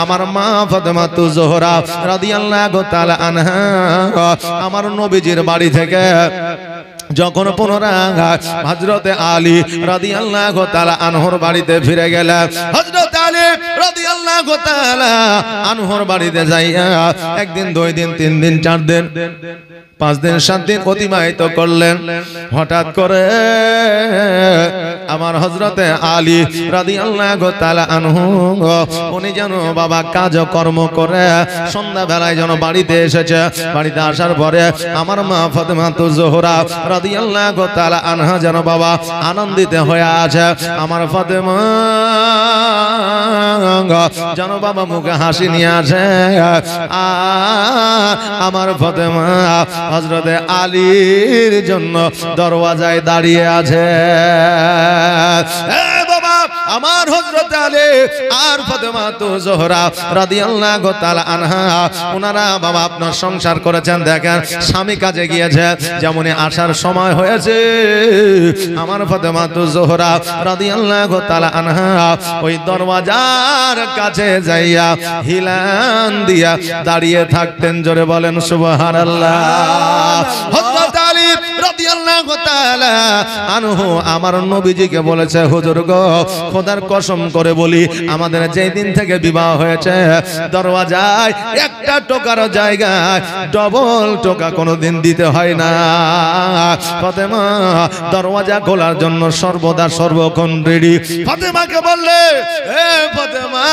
আমার মা ফাতেমাতুজ জোহরা রাদিয়াল্লাহু তাআলা আনহা আমার নবীজির বাড়ি থেকে যখন পুনরায় হযরত আলী রাদিয়াল্লাহু তাআলা আনহুর বাড়িতে ফিরে গেলেন, হযরত আলী রাদিয়াল্লাহু তাআলা আনহুর বাড়িতে যাইয়া একদিন, দুই দিন, তিন দিন, চার দিন, 5 দিন, 7 দিন অতিবাহিত করলেন। হঠাৎ করে আমার হযরতে আলী রাদিয়াল্লাহু তাআলা আনহু উনি যেন বাবা কাজ কর্ম করে সন্ধ্যা বেলায় যেন বাড়িতে এসেছে। বাড়িতে আসার পরে আমার মা ফাতেমাতুজ জোহরা রাদিয়াল্লাহু তাআলা আনহা যেন বাবা আনন্দিত হয়ে আছে। আমার ফাতেমা যেন বাবা মুখে হাসি নিয়ে আসে। আমার ফাতেমা হযরতে আলীর জন্য দরওয়াজায় দাঁড়িয়ে আছে। আমার হযরত আলী আর ফাতেমাতুজ জোহরা রাদিয়াল্লাহু তাআলা আনহা ওনারা বাবা আপনার সংসার করেছেন। দেখেন স্বামী কাজে গিয়েছে, যেমনই আসার সময় হয়েছে আমার ফাতেমাতুজ জোহরা রাদিয়াল্লাহু তাআলা আনহা ওই দরওয়াজার কাছে যাইয়া হিলান দিয়া দাঁড়িয়ে থাকতেন। জোরে বলেন সুবহানাল্লাহ। হযরত আলী রাদিয়াল্লাহু তাআলা আনহু আমার নবীজিকে বলেছে, হুজুর গো খোদার কসম করে বলি, আমাদের যেই দিন থেকে বিবাহ হয়েছে দরওয়াজায় একটা টোকার জায়গায় ডবল টোকা কোনোদিন দিতে হয় না। ফাতেমা দরওয়াজা খোলার জন্য সর্বদা সর্বক্ষণ রেডি। ফাতেমাকে বললে, এ ফাতেমা,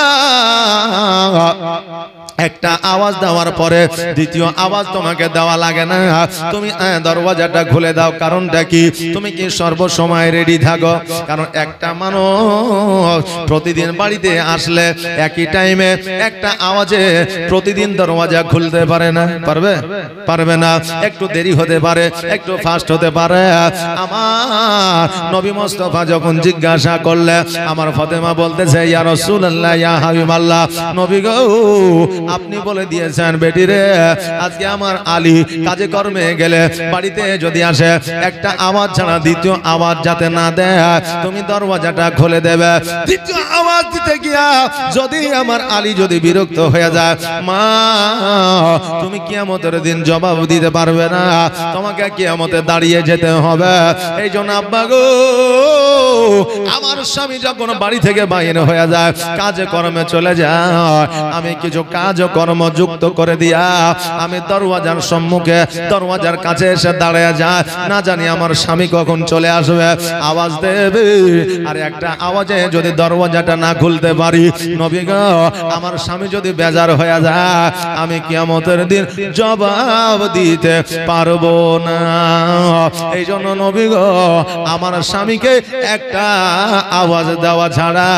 একটা আওয়াজ দেওয়ার পরে দ্বিতীয় আওয়াজ তোমাকে দেওয়া লাগে না, তুমি দরওয়াজাটা খুলে দাও। কারণটা কি? তুমি কি সর্বসময় রেডি থাকো? কারণ একটা মানুষ প্রতিদিন বাড়িতে আসলে একই টাইমে একটা আওয়াজে প্রতিদিন দরওয়াজা খুলতে পারে না। পারবে? পারবে না। একটু দেরি হতে পারে, একটু ফাস্ট হতে পারে। আমার নবী মুস্তাফা যখন জিজ্ঞাসা করলে আমার ফাতেমা বলতেছে, ইয়া রাসূলুল্লাহ, ইয়া হাবিবাল্লাহ, নবী গো আপনি বলে দিয়েছেন বেটি রে, আজকে আমার আলী কাজে কর্মে গেলে বাড়িতে যদি আসে একটা আওয়াজ ছাড়া দ্বিতীয় আওয়াজ যাতে না দেয়, তুমি দরওয়াজাটা খুলে দেবে। দ্বিতীয় আওয়াজ দিতে গিয়া যদি আমার আলী যদি বিরক্ত হয়ে যায়, মা তুমি কিয়ামতের দিন জবাব দিতে পারবে না, তোমাকে কিয়ামতে দাঁড়িয়ে যেতে হবে। এই জন্য আব্বা গো, আমার স্বামী যখন বাড়ি থেকে বাইর হয়ে যায়, কাজে কর্মে চলে যায়, আমি কিছু কাজ কর্ম যুক্ত করে দিয়া আমি দরওয়াজার সম্মুখে দরওয়াজার কাছে এসে দাঁড়িয়ে যায়। না জানি আমার স্বামী কখন চলে আসবে, আওয়াজ দেবে, আর একটা আওয়াজে যদি দরওয়াজাটা না খুলতে পারি, নবী গো আমার স্বামী যদি বেজার হয়ে যায়, আমি কিয়ামতের দিন জবাব দিতে পারবো না। এই জন্য নবী গো আমার স্বামীকে একটা আওয়াজ দেওয়া ছাড়া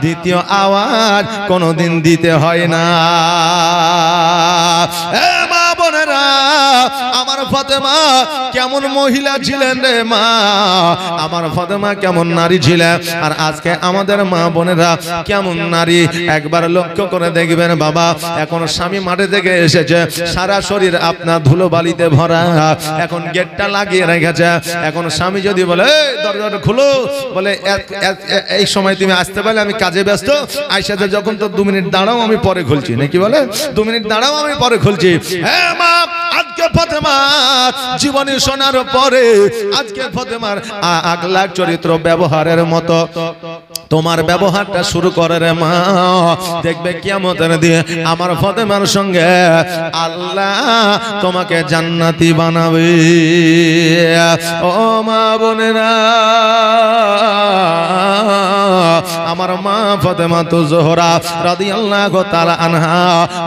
দ্বিতীয় আওয়াজ কোনোদিন দিতে হয় না। মা বোনেরা, আমার ফাতেমা কেমন মহিলা ছিলেন রে মা, আমার ফাতেমা কেমন নারী ছিলেন, আর আজকে আমাদের মা বোনেরা কেমন নারী একবার লক্ষ্য করে দেখবেন বাবা। এখন স্বামী মাঠে থেকে এসেছে, সারা শরীর আপনার ধুলোবালিতে ভরা, এখন গেটটা লাগিয়ে রেখেছে। এখন স্বামী যদি বলে দরজাটা খুলো, বলে এই সময় তুমি আসতে পারলে আমি কাজে ব্যস্ত, আইসাতে যখন তো 2 মিনিট দাঁড়াও আমি পরে খুলছি, নাকি বলে 2 মিনিট দাঁড়াও আমি পরে খুলছি। হ্যাঁ মা, আজকে ফাতেমার জীবনী শোনার পরে আজকে ফাতেমার আকলাক চরিত্র ব্যবহারের মতো তোমার ব্যবহারটা শুরু করে রে মা। দেখবে কিয়ামতের দিন আমার ফাতেমার সঙ্গে আল্লাহ তোমাকে জান্নাতি বানাবে। ও মা বোনেরা, আমার মা ফাতেমাতুজ জোহরা রাদিয়াল্লাহু তাআলা আনহা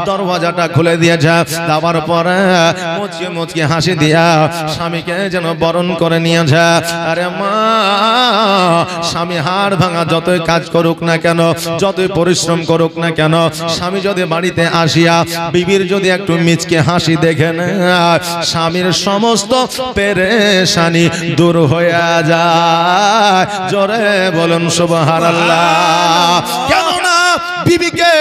দরওয়াজাটা খুলে দিয়েছে। দেওয়ার পরে মুচকি মুচকি হাসি দিয়া স্বামীকে যেন বরণ করে নিয়েছে। আরে মা, স্বামী হাড় ভাঙা যতই কাজ করুক না কেন, যতই পরিশ্রম করুক না কেন, স্বামী যদি বাড়িতে আসিয়া বিবির যদি একটু মিচকে হাসি দেখেন, স্বামীর সমস্ত পেরেশানি দূর হয়ে যায়। জোরে বলুন সুবহানাল্লাহ। কেননা বিবিকে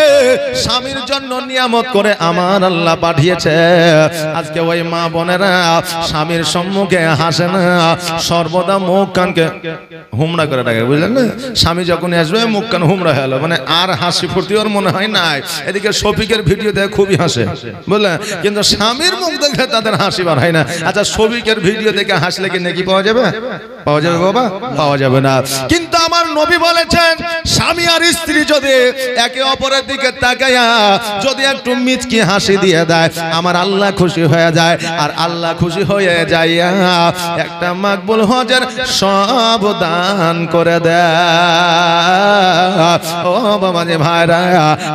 স্বামীর জন্য নিয়ামত করে আমার আল্লাহ পাঠিয়েছে। আজকে ওই মা বোনেরা স্বামীর সম্মুখে হাসে না, সর্বদা মুখ কানকে হুমড়া করে রাখে, বুঝলেন না? স্বামী যখন আসবে মুখ কান হুমড়া হলো, মানে আর হাসি ফুর্তি ওর মনে হয় নাই। এদিকে শফিকের ভিডিও দেখে খুবই হাসে, বুঝলেন, কিন্তু স্বামীর মুখ দেখে তাদের হাসি বার হয় না। আচ্ছা, শফিকের ভিডিও দেখে হাসলে কি নাকি পাওয়া যাবে? পাওয়া যাবে বাবা? পাওয়া যাবে না। কিন্তু আমার নবী বলেছেন, স্বামী আর স্ত্রী যদি একে অপরের দিকে তাকায়া যদি একটু মিচকি হাসি দিয়ে দেয়, আমার আল্লাহ খুশি হয়ে যায়। আর আল্লাহ খুশি হয়ে যায় একটা মাকবুল হজের সব দান করে দেয়। ও বাবা যে ভাইরা,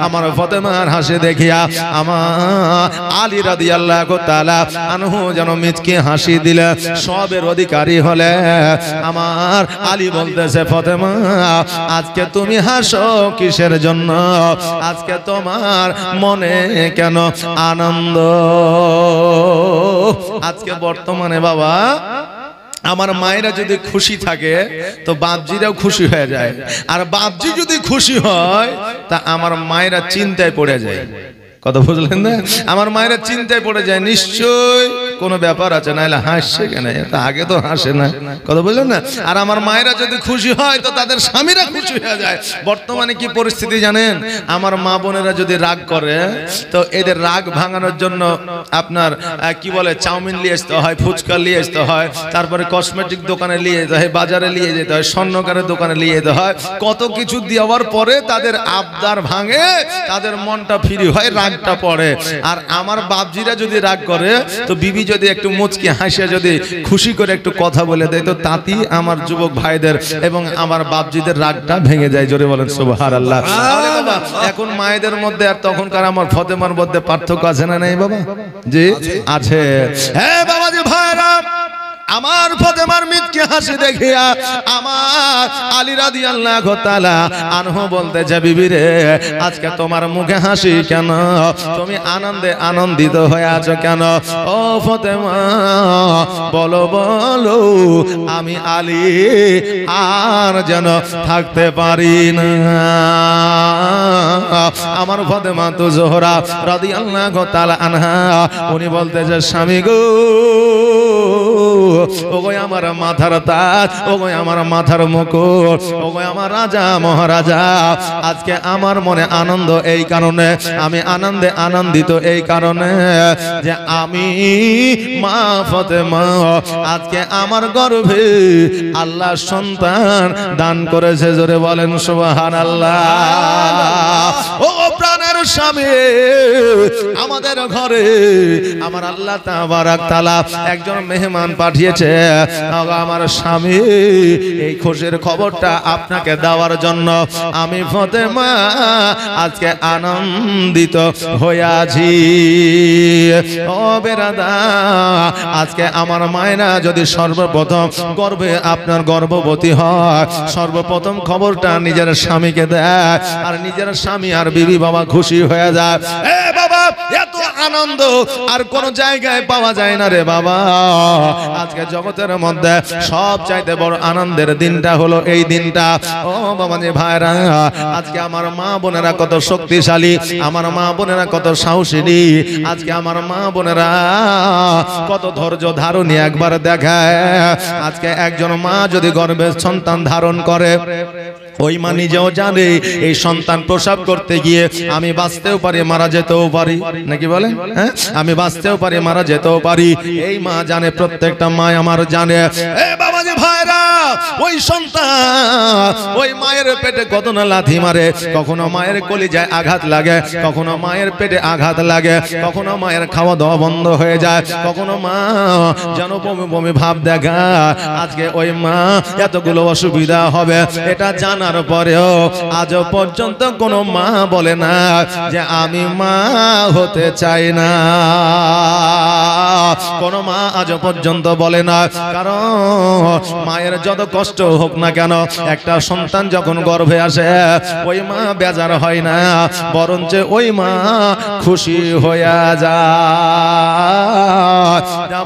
আমার ফাতেমার হাসি দেখিয়া আমার আলী রাদিয়াল্লাহু তাআলা আনহু যেন মিচকি হাসি দিলে সবের অধিকারী হলে। আমার আলী বলতেছে, ফাতেমা আজকে তুমি হাসো কিসের জন্য? আজকে তোমার মনে কেন আনন্দ? আজকে বর্তমানে বাবা আমার মায়েরা যদি খুশি থাকে তো বাপজিরাও খুশি হয়ে যায়, আর বাপজি যদি খুশি হয় তা আমার মায়েরা চিন্তায় পড়ে যায়। কথা বুঝলেন না? আমার মায়েরা চিন্তায় পড়ে যায়, নিশ্চয় কোনো ব্যাপার আছে, নাহলে হাসছে কেন? তা আগে তো হাসে না। কথা বুঝলেন না? আর আমার মায়েরা যদি খুশি হয় তো তাদের স্বামীরা খুশি হয়ে যায়। বর্তমানে কি পরিস্থিতি জানেন? আমার মা বোনেরা যদি রাগ করে তো এদের রাগ ভাঙানোর জন্য আপনার কি বলে চাউমিন নিয়ে আসতে হয়, ফুচকা নিয়ে আসতে হয়, তারপরে কসমেটিক দোকানে নিয়ে যেতে হয়, বাজারে নিয়ে যেতে হয়, স্বর্ণকারের দোকানে নিয়ে যেতে হয়। কত কিছু দেওয়ার পরে তাদের আবদার ভাঙে, তাদের মনটা ফ্রি হয়, রাগটা পড়ে। আর আমার বাপজিরা যদি রাগ করে তো বিবি যদি একটু মুচকি হাসে যদি খুশি করে একটু কথা বলে দেয় তো তাতেই আমার যুবক ভাইদের এবং আমার বাপজিদের রাগটা ভেঙে যায়। জোরে বলেন সুবহানাল্লাহ। তাহলে বাবা এখন মায়েদের মধ্যে আর তখনকার আমার ফাতেমার মধ্যে পার্থক্য আছে না নেই বাবা? জি আছে। হ্যাঁ বাবা জি ভাইরা, আমার ফাতেমার মিচকি হাসি দেখিয়া আমার আলী রাদিয়াল্লাহু তাআলা আনহু বলতেছে, বিবি রে আজকে তোমার মুখে হাসি কেন? তুমি আনন্দে আনন্দিত হয়ে আছো কেন? ও ফাতেমা বলো বলো, আমি আলী আর যেন থাকতে পারি না। আমার ফাতেমা তো জোহরা রাদিয়াল্লাহু তাআলা আনহা উনি বলতেছে, স্বামী গো, ওগো আমার মাথার তাজ, ওগো আমার মাথার মুকুট, ওগো আমার রাজা মহারাজা, আজকে আমার মনে আনন্দ এই কারণে, আমি আনন্দে আনন্দিত এই কারণে যে আমি মা ফাতেমা আজকে আমার গর্ভে আল্লাহ সন্তান দান করেছে। জোরে বলেন সুবহানাল্লাহ। ও প্রাণের স্বামী, আমাদের ঘরে আমার আল্লাহ তাবারাক তাআলা একজন মেহমান পাঠিয়েছে। আমার স্বামী এই খুশির খবরটা আপনাকে দেওয়ার জন্য আমি ফাতেমা আজকে আনন্দিত হয়ে আছি। ও বেরাদা, আজকে আমার মায়েরা যদি সর্বপ্রথম গর্ভে আপনার গর্ভবতী হয়, সর্বপ্রথম খবরটা নিজের স্বামীকে দেয়, আর নিজের স্বামী আর বিবি বাবা খুশি হয়ে যায়। এ বাবা, এত আনন্দ আর কোন জায়গায় পাওয়া যায় না রে বাবা। আজকে জগতের মধ্যে সব চাইতে বড় আনন্দের দিনটা হলো এই দিনটা। ও বাবা জি ভাইরা, আজকে আমার মা বোনেরা কত শক্তিশালী, আমার মা বোনেরা কত সাহসী, আজকে আমার মা বোনেরা কত ধৈর্য ধারণী একবার দেখায়। আজকে একজন মা যদি গর্ভে সন্তান ধারণ করে, ওই মা নিজেও জানে এই সন্তান প্রসব করতে গিয়ে আমি বাঁচতেও পারি, মারা যেতেও পারি, নাকি বলেন? হ্যাঁ, আমি বাঁচতেও পারি, মারা যেতেও পারি। এই মা জানে, প্রত্যেকটা মা আমার জানে। এ বাবাজি ভাইরা, ওই সন্তান ওই মায়ের পেটে কত না লাথি মারে, কখনো মায়ের কলিজায় আঘাত লাগে, কখনো মায়ের পেটে আঘাত লাগে, কখনো মায়ের খাওয়া দাওয়া বন্ধ হয়ে যায়, কখনো মা যেন বমি বমি ভাব দেখা। আজকে ওই মা এতগুলো অসুবিধা হবে এটা জানার পরেও আজ পর্যন্ত কোনো মা বলে না যে আমি মা হতে চাই না। কোনো মা আজ পর্যন্ত বলে না, কারণ মায়ের যত কষ্ট হোক না কেন একটা সন্তান যখন গর্ভে আসে ওই মা বেজার হয় না, বরঞ্চ ওই মা খুশি হয়ে যায়।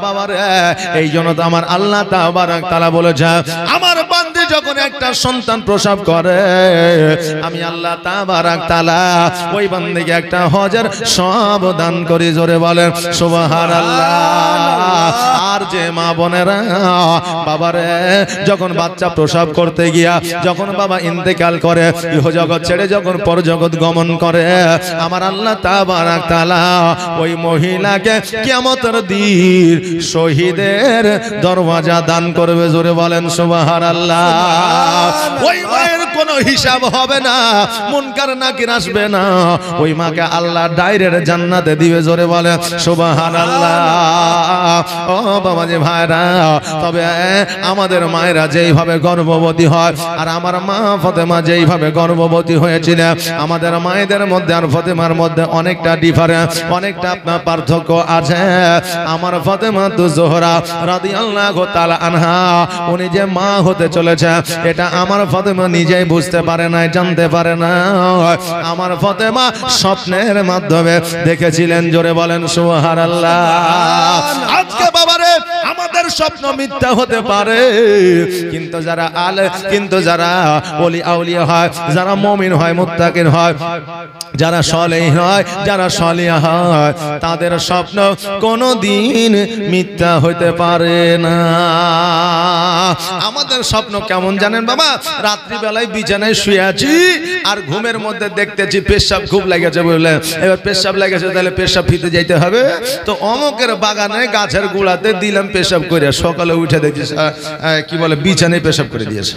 বাবা রে, এই জন্য তো আমার আল্লাহ তাবারাক তাআলা বলেছে, আমার বান্দা যখন একটা সন্তান প্রসব করে আমি আল্লাহ তাবারাক তাআলা ওই বান্দাকে একটা হজের সওয়াব দান করি। জোরে বলেন সুবহানাল্লাহ। আর যে মা বোনেরা বাবারে যখন বাচ্চা প্রসব করতে গিয়া যখন বাবা ইন্তেকাল করে ইহ জগৎ ছেড়ে যখন পরজগৎ গমন করে আমার আল্লাহ তাবারাক তাআলা ওই মহিলাকে কিয়ামতের দিন শহীদের দরওয়াজা দান করবে। জোরে বলেন সুবহানাল্লাহ। ওই মায়ের কোনো হিসাব হবে না, মুনকার নাকির আসবে না, ওই মাকে আল্লাহ ডাইরেক্ট জান্নাতে দিবে। জোরে বলেন সুবহানাল্লাহ। ও বাবাজি ভাইরা, তবে আমাদের মায়েরা যেইভাবে গর্ভবতী হয় আর আমার মা ফাতেমা যেইভাবে গর্ভবতী হয়েছিলেন আমাদের মায়েদের মধ্যে আর ফাতেমার মধ্যে অনেকটা ডিফারেন্স, অনেকটা আপনার পার্থক্য আছে। আমার ফাতেমা তো জোহরা রাদিয়াল্লাহু তাআলা আনহা উনি যে মা হতে চলেছে এটা আমার ফাতেমা নিজেই বুঝতে পারে না, জানতে পারে না। আমার ফাতেমা স্বপ্নের মাধ্যমে দেখেছিলেন। জোরে বলেন সুবহানাল্লাহ। আজকে বাবারে আমাদের স্বপ্ন মিথ্যা হতে পারে, কিন্তু যারা ওলি আউলিয়া হয়, যারা মুমিন হয়, মুত্তাকিন হয়, যারা সালেহ হয়, যারা সালিহা হয় তাদের স্বপ্ন কোনোদিন মিথ্যা হতে পারে না। আমাদের স্বপ্ন কেমন জানেন বাবা? রাত্রি বেলায় বিছানায় শুয়ে আছি আর ঘুমের মধ্যে দেখতেছি পেশাব খুব লেগেছে, বুঝলেন? এবার পেশাব লেগেছে তাহলে পেশাব ফিতে যাইতে হবে, তো অমুকের বাগানে গাছের গোড়াতে দিলাম পেশাব করে। সকালে উঠে দেখছি কি বলে বিছানায় পেশাব করে দিয়েছে।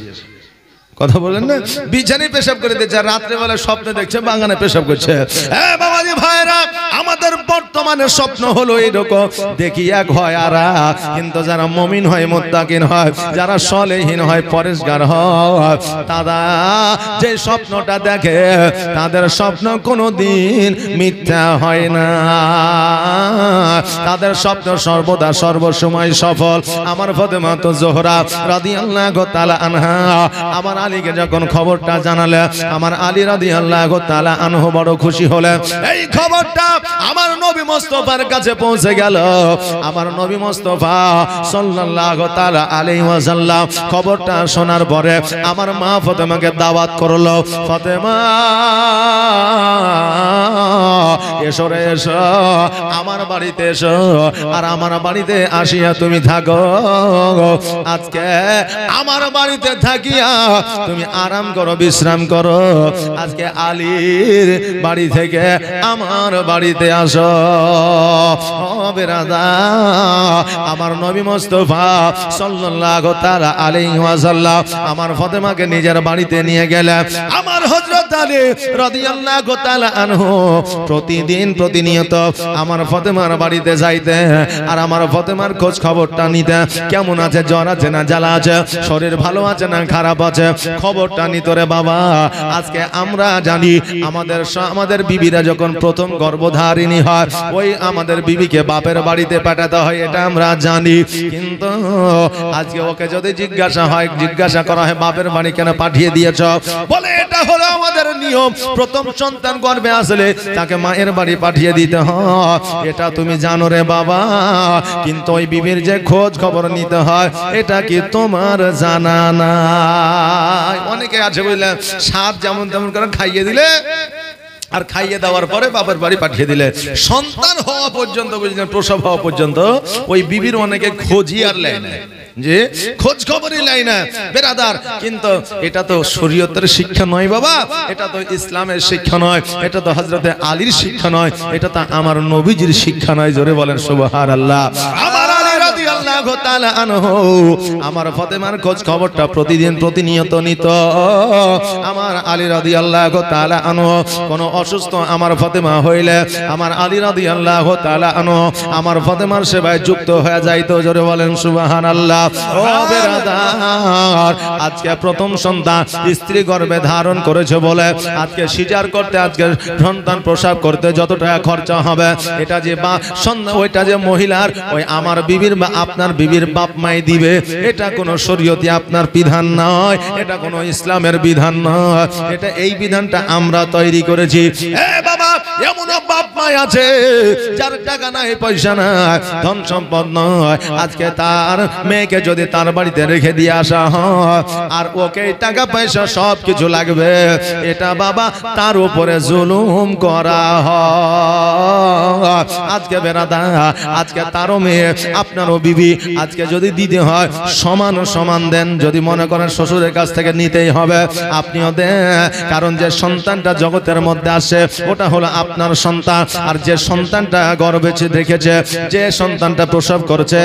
কথা বলেন না, বিছানায় পেশাব করে দিয়েছে। রাত্রে বেলা স্বপ্নে দেখছে বাগানে পেশাব করছে। হ্যাঁ বাবাজি ভাইরা, আমাদের বর্তমানে স্বপ্ন হলো এরকম, দেখি এক হয় আর কিন্তু যারা মুমিন হয়, মুত্তাকিন হয়, যারা সালেহীন হয়, পরেশগার হয়, তারা যে স্বপ্নটা দেখে তাদের স্বপ্ন কোনোদিন মিথ্যা হয় না, তাদের স্বপ্ন সর্বদা সর্বসময় সফল। আমার ফাতেমা তো জোহরা রাদিয়াল্লাহু তাআলা আনহা আমার আলীকে যখন খবরটা জানালে আমার আলী রাদিয়াল্লাহু তাআলা আনহু বড় খুশি হলেন। এই খবরটা আমার নবী মুস্তাফার কাছে পৌঁছে গেল। আমার নবী মুস্তাফা সাল্লাল্লাহু তাআলা আলাইহি ওয়াসাল্লাম খবরটা শোনার পরে আমার মা ফাতেমাকে দাওয়াত করলো, ফাতেমা এসো রে এসো, আমার বাড়িতে এসো, আর আমার বাড়িতে আসিয়া তুমি থাকো। আজকে আমার বাড়িতে থাকিয়া তুমি আরাম করো, বিশ্রাম করো। আজকে আলীর বাড়ি থেকে আমার বাড়িতে আসো। ও বেরাদার, আমার নবী মুস্তাফা সাল্লাল্লাহু তাআলা আলাইহি ওয়াসাল্লাম আমার ফাতেমাকে নিজের বাড়িতে নিয়ে গেলেন। আমার হযরত আলী রাদিয়াল্লাহু তাআলা আনহু প্রতিদিন প্রতিনিয়ত আমার ফাতেমার বাড়িতে যাইতে আর আমার ফাতেমার খোঁজ খবরটা নিতে, কেমন আছে, জ্বর আছে না জ্বালা আছে, শরীর ভালো আছে না খারাপ আছে, খবরটা নিত রে বাবা। আজকে আমরা জানি আমাদের বিবিরা যখন প্রথম গর্ভধারিণী হয় ওই আমাদের বিবিকে বাপের বাড়িতে পাঠাতে হয়, এটা আমরা জানি। কিন্তু আজকে ওকে যদি জিজ্ঞাসা করা হয় বাপের বাড়ি কেন পাঠিয়ে দিয়েছ, বলে এটা হলো আমাদের নিয়ম, প্রথম সন্তান গর্ভে আসলে তাকে মায়ের বাড়ি পাঠিয়ে দিতে হয়। এটা তুমি জানো রে বাবা, কিন্তু ওই বিবির যে খোঁজ খবর নিতে হয় এটা কি তোমার জানা নাই? অনেকে আছে বুঝলেন, সাপ যেমন তেমন করে খাইয়ে দিলে আর খাইয়ে দেওয়ার পরে বাপের বাড়ি পাঠিয়ে দিলে, সন্তান হওয়া পর্যন্ত বুঝলেন, প্রসব হওয়া পর্যন্ত ওই বিবির অনেকে খোঁজই আর লেয় না, যে খোঁজ খবরই লাই না বেরাদার। কিন্তু এটা তো শরীয়তের শিক্ষা নয় বাবা, এটা তো ইসলামের শিক্ষা নয়, এটা তো হযরতে আলীর শিক্ষা নয়, এটা তো আমার নবীজির শিক্ষা নয়। জোরে বলেন সুবহানাল্লাহ। আমার আলী রাদিয়াল্লাহু তাআলা আনহু আমার ফাতেমার খোঁজ খবরটা প্রতিদিন প্রতিনিয়ত নিত। আমার আলী রাদিয়াল্লাহু তাআলা আনহু কোন অসুস্থ আমার ফাতেমা হইলে আমার আলী রাদিয়াল্লাহু তাআলা আনহু আমার ফাতেমার সেবায় যুক্ত হয়ে যাইতো। জোরে বলেন সুবহানাল্লাহ। ও বেরাদার, আজকে প্রথম সন্তান স্ত্রী গর্ভে ধারণ করেছে বলে আজকে সিজার করতে, আজকে সন্তান প্রসব করতে যত টাকা খরচা হবে এটা যে ওইটা যে মহিলার ওই আমার বিবির বা আপনার বিবির বাপ মাই দিবে, এটা কোনো শরীয়তে আপনার বিধান নয়, এটা কোনো ইসলামের বিধান নয়, এটা এই বিধানটা আমরা তৈরি করেছি। বাবা এমন বাপ মাই আছে যার টাকা নাই, পয়সা নাই, ধন সম্পদ নয়, আজকে তার মেয়েকে যদি তার বাড়িতে রেখে দিয়ে আসা হয় আর ওকে টাকা পয়সা সব কিছু লাগবে, এটা বাবা তার উপরে জুলুম করা হয়। আজকে বেরাদা, আজকে তারও মেয়ে আপনারও বিবি, আজকে যদি দিতে হয় সমান সমান দেন। যদি মনে করেন শ্বশুরের কাছ থেকে নিতেই হবে, আপনিও দেন, কারণ যে সন্তানটা জগতের মধ্যে আসে ওটা হলো আপনার সন্তান, আর যে সন্তানটা গর্ভে রেখেছে, যে সন্তানটা প্রসব করছে,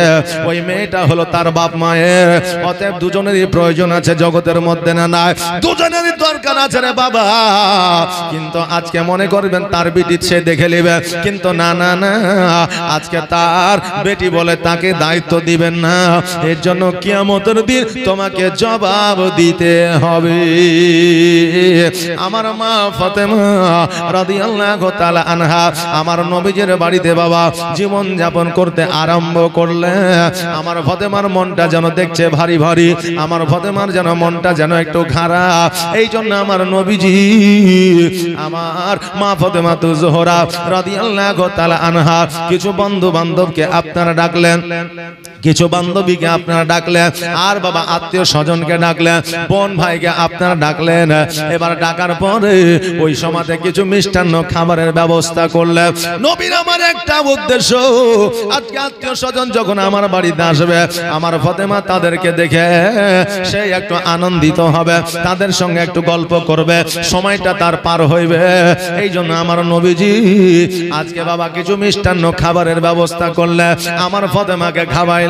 ওই মেয়েটা হলো তার বাপ মায়ের। অতএব দুজনেরই প্রয়োজন আছে জগতের মধ্যে, না নাই দুজনেরই দরকার আছে রে বাবা। কিন্তু আজকে মনে করবেন তার বেটি সে দেখে নেবে, কিন্তু না না না, আজকে তার বেটি বলে তাকে দায়িত্ব দিবেন না, এর জন্য কিয়ামতের দিন তোমাকে জবাব দিতে হবে। আমার মা ফাতেমা রাদিয়াল্লাহু তাআলা আনহা আমার নবীজির বাড়িতে বাবা জীবন যাপন করতে আরম্ভ করলে আমার ফাতেমার মনটা যেন দেখছে ভারী ভারী, আমার ফাতেমার যেন মনটা যেন একটু খারাপ। এই জন্য আমার নবীজি আমার মা ফাতেমা তু জোহরা রাদিয়াল্লাহু তাআলা আনহা কিছু বন্ধু বান্ধবকে আপনারা ডাকলেন, কিছু বান্ধবীকে আপনারা ডাকলেন, আর বাবা আত্মীয় স্বজনকে ডাকলেন, বোন ভাইকে আপনারা ডাকলেন। এবার ডাকার পরে ওই সময়তে কিছু মিষ্টান্ন খাবারের ব্যবস্থা করলেন। নবীর আমার একটা উদ্দেশ্য, আজকে আত্মীয় স্বজন যখন আমার বাড়িতে আসবে, আমার ফাতেমা তাদেরকে দেখে সে একটু আনন্দিত হবে, তাদের সঙ্গে একটু গল্প করবে, সময়টা তার পার হইবে। এই জন্য আমার নবীজি আজকে বাবা কিছু মিষ্টান্ন খাবারের ব্যবস্থা করলে, আমার ফাতেমাকে খাওয়াইলে।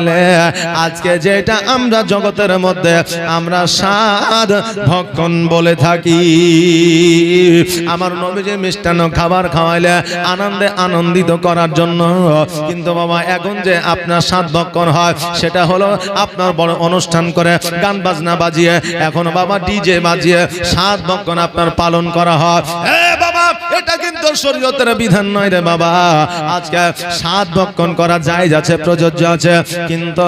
আজকে যেটা আমরা জগতের মধ্যে আমরা স্বাদ ভক্ষণ বলে থাকি, আমার নবীজি মিষ্টান্ন খাবার খাওয়াইলে আনন্দে আনন্দিত করার জন্য। কিন্তু বাবা এখন যে আপনার স্বাদ ভক্ষণ হয় সেটা হলো আপনার বড় অনুষ্ঠান করে গান বাজনা বাজিয়ে, এখন বাবা ডিজে বাজিয়ে স্বাদ ভক্ষণ আপনার পালন করা হয়। বাবা এটা কিন্তু শরীয়তের বিধান নয় রে বাবা। আজকে স্বাদ ভক্ষণ করা জায়েজ আছে, প্রযোজ্য আছে, কিন্তু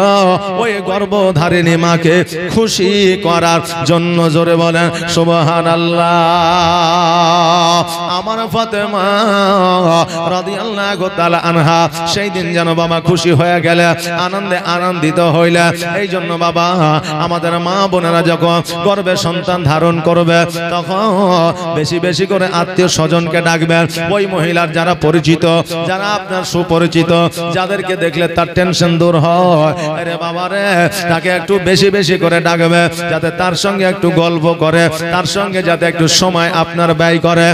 ওই গর্ভধারিণী মাকে খুশি করার জন্য, জোরে বলেন সুবহানাল্লাহ। আমার ফাতেমা রাদিয়াল্লাহু তাআলা আনহা সেই দিন যেন বাবা খুশি হয়ে গেলে, আনন্দে আনন্দিত হইলে। এই জন্য বাবা আমাদের মা বোনেরা যখন গর্ভে সন্তান ধারণ করবে, তখন বেশি বেশি করে আত্মীয় স্বজনকে ডাকবেন। ওই মহিলার যারা পরিচিত, যারা আপনার সুপরিচিত, যাদেরকে দেখলে তার টেনশন দূর হয়, আরে বাবা রে, তাকে একটু বেশি বেশি করে ডাকবে, যাতে তার সঙ্গে একটু গল্প করে, তার সঙ্গে যাতে একটু সময় আপনার ব্যয় করে।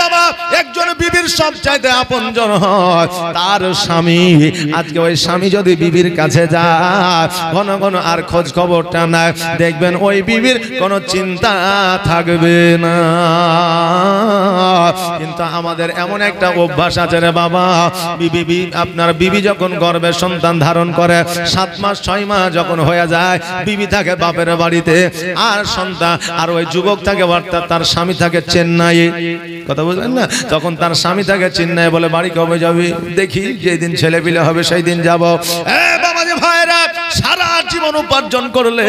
বাবা একজন বিবির সবচাইতে আপনজন হয় তার স্বামী। আজকে ওই স্বামী যদি বিবির কাছে যায়, ঘন ঘন আর খোঁজ খবরটা না, দেখবেন ওই বিবির কোনো চিন্তা থাকবে না। কিন্তু আমাদের এমন একটা অভ্যাস আছে রে বাবা, বিবি আপনার বিবি যখন গর্ভে সন্তান ধারণ করে 7 মাস 6 মাস যখন হয়ে যায়, বিবি থাকে বাপের বাড়িতে, আর সন্তান আর ওই যুবক থাকে অর্থাৎ তার স্বামী থাকে চেন্নাই। কথা বুঝলেন না? তখন তার স্বামী থাকে চেন্নাই, বলে বাড়ি কবে যাবি? দেখি যেদিন ছেলে পিলে হবে সেই দিন যাবো। বাবা যে ভাইরা সারা জীবন উপার্জন করলে,